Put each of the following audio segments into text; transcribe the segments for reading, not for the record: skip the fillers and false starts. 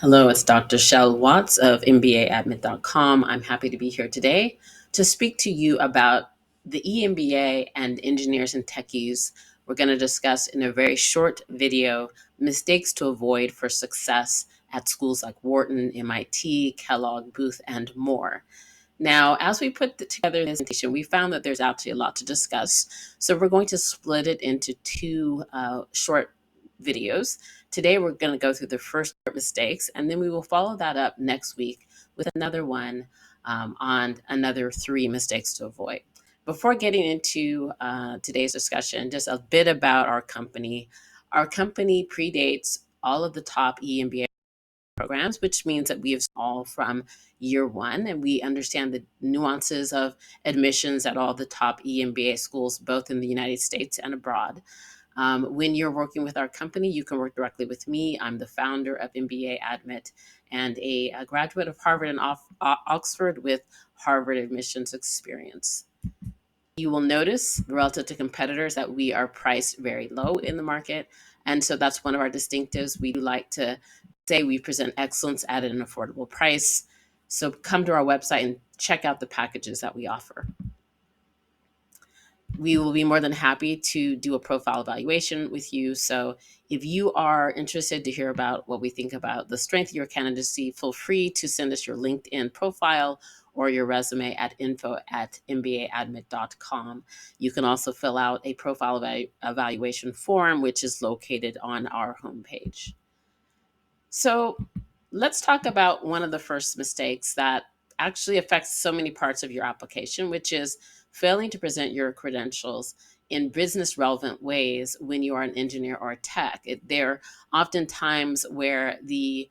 Hello, it's Dr. Shell Watts of MBAadmit.com. I'm happy to be here today to speak to you about the EMBA and Engineers and Techies. We're going to discuss in a very short video mistakes to avoid for success at schools like Wharton, MIT, Kellogg, Booth, and more. Now, as we put together this presentation, we found that there's actually a lot to discuss. So we're going to split it into two short videos. Today, we're going to go through the first mistakes, and then we will follow that up next week with another one on another three mistakes to avoid. Before getting into today's discussion, just a bit about our company. Our company predates all of the top EMBA programs, which means that we have all from year one, and we understand the nuances of admissions at all the top EMBA schools, both in the United States and abroad. When you're working with our company, you can work directly with me. I'm the founder of MBA Admit and a graduate of Harvard and Oxford with Harvard admissions experience. You will notice relative to competitors that we are priced very low in the market. And so that's one of our distinctives. We like to say we present excellence at an affordable price. So come to our website and check out the packages that we offer. We will be more than happy to do a profile evaluation with you. So if you are interested to hear about what we think about the strength of your candidacy, feel free to send us your LinkedIn profile or your resume at info@mbaadmit.com. You can also fill out a profile evaluation form, which is located on our homepage. So let's talk about one of the first mistakes that actually affects so many parts of your application, which is failing to present your credentials in business relevant ways when you are an engineer or a tech. There are often times where the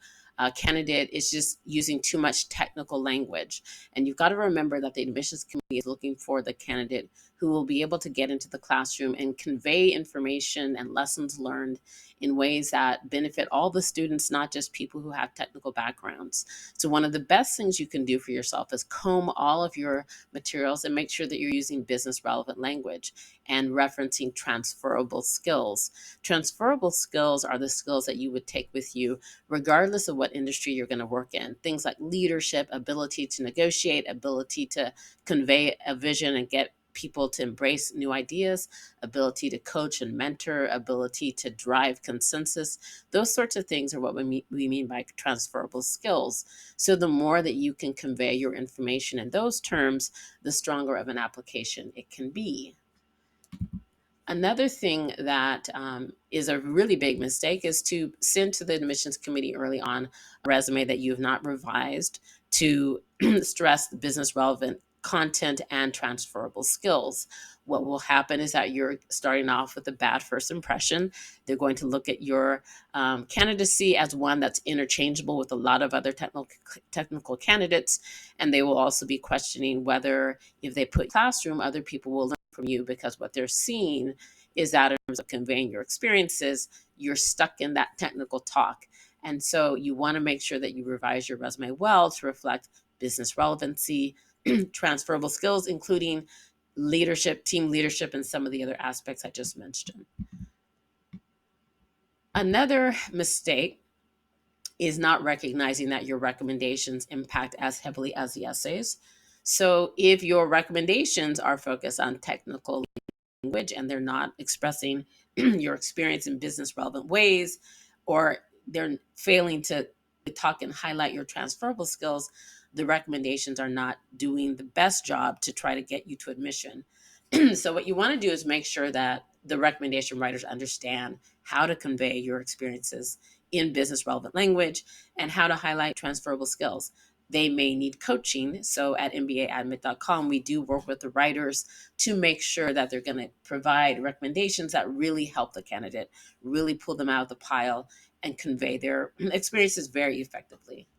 candidate is just using too much technical language. And you've got to remember that the admissions committee is looking for the candidate who will be able to get into the classroom and convey information and lessons learned in ways that benefit all the students, not just people who have technical backgrounds. So one of the best things you can do for yourself is comb all of your materials and make sure that you're using business relevant language and referencing transferable skills. Transferable skills are the skills that you would take with you regardless of what industry you're going to work in. Things like leadership, ability to negotiate, ability to convey a vision and get people to embrace new ideas, ability to coach and mentor, ability to drive consensus. Those sorts of things are what we mean by transferable skills. So the more that you can convey your information in those terms, the stronger of an application it can be. Another thing that is a really big mistake is to send to the admissions committee early on a resume that you have not revised to stress the business relevant content and transferable skills. What will happen is that you're starting off with a bad first impression. They're going to look at your candidacy as one that's interchangeable with a lot of other technical candidates, and they will also be questioning whether if they put classroom, other people will learn from you, because what they're seeing is that in terms of conveying your experiences, you're stuck in that technical talk. And so you want to make sure that you revise your resume well to reflect business relevancy, transferable skills, including leadership, team leadership, and some of the other aspects I just mentioned. Another mistake is not recognizing that your recommendations impact as heavily as the essays. So if your recommendations are focused on technical language and they're not expressing your experience in business relevant ways, or they're failing to talk and highlight your transferable skills, the recommendations are not doing the best job to try to get you to admission. So what you want to do is make sure that the recommendation writers understand how to convey your experiences in business relevant language and how to highlight transferable skills. They may need coaching. So at MBAadmit.com, we do work with the writers to make sure that they're going to provide recommendations that really help the candidate, really pull them out of the pile and convey their experiences very effectively.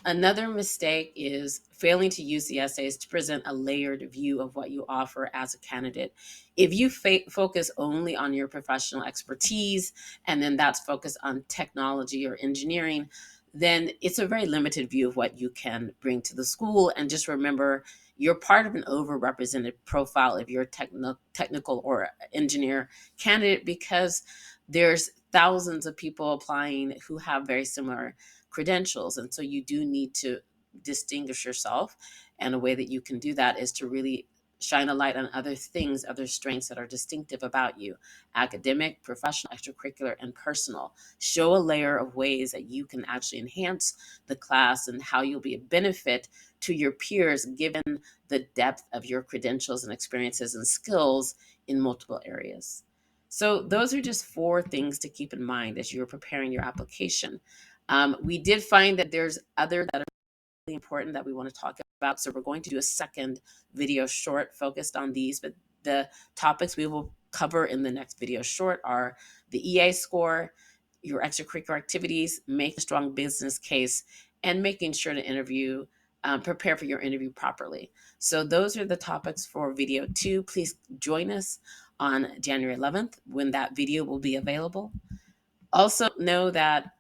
Another mistake is failing to use the essays to present a layered view of what you offer as a candidate. If you focus only on your professional expertise and then that's focused on technology or engineering, then it's a very limited view of what you can bring to the school. And just remember, you're part of an overrepresented profile if you're a technical or engineer candidate, because there's thousands of people applying who have very similar credentials. And so you do need to distinguish yourself. And a way that you can do that is to really shine a light on other things, other strengths that are distinctive about you: academic, professional, extracurricular, and personal. Show a layer of ways that you can actually enhance the class and how you'll be a benefit to your peers given the depth of your credentials and experiences and skills in multiple areas. So, those are just four things to keep in mind as you're preparing your application. We did find that there's other that important that we want to talk about. So we're going to do a second video short focused on these, but the topics we will cover in the next video short are the EA score, your extracurricular activities, make a strong business case, and making sure to prepare for your interview properly. So those are the topics for video 2. Please join us on January 11th when that video will be available. Also know that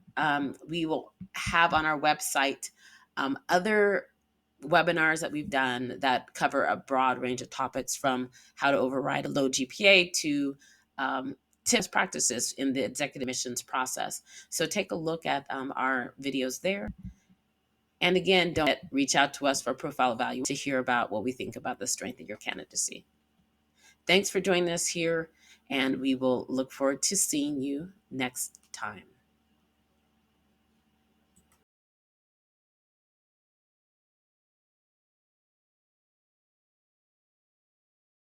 we will have on our website other webinars that we've done that cover a broad range of topics, from how to override a low GPA to tips practices in the executive admissions process. So take a look at our videos there. And again, don't reach out to us for profile evaluation to hear about what we think about the strength of your candidacy. Thanks for joining us here, and we will look forward to seeing you next time.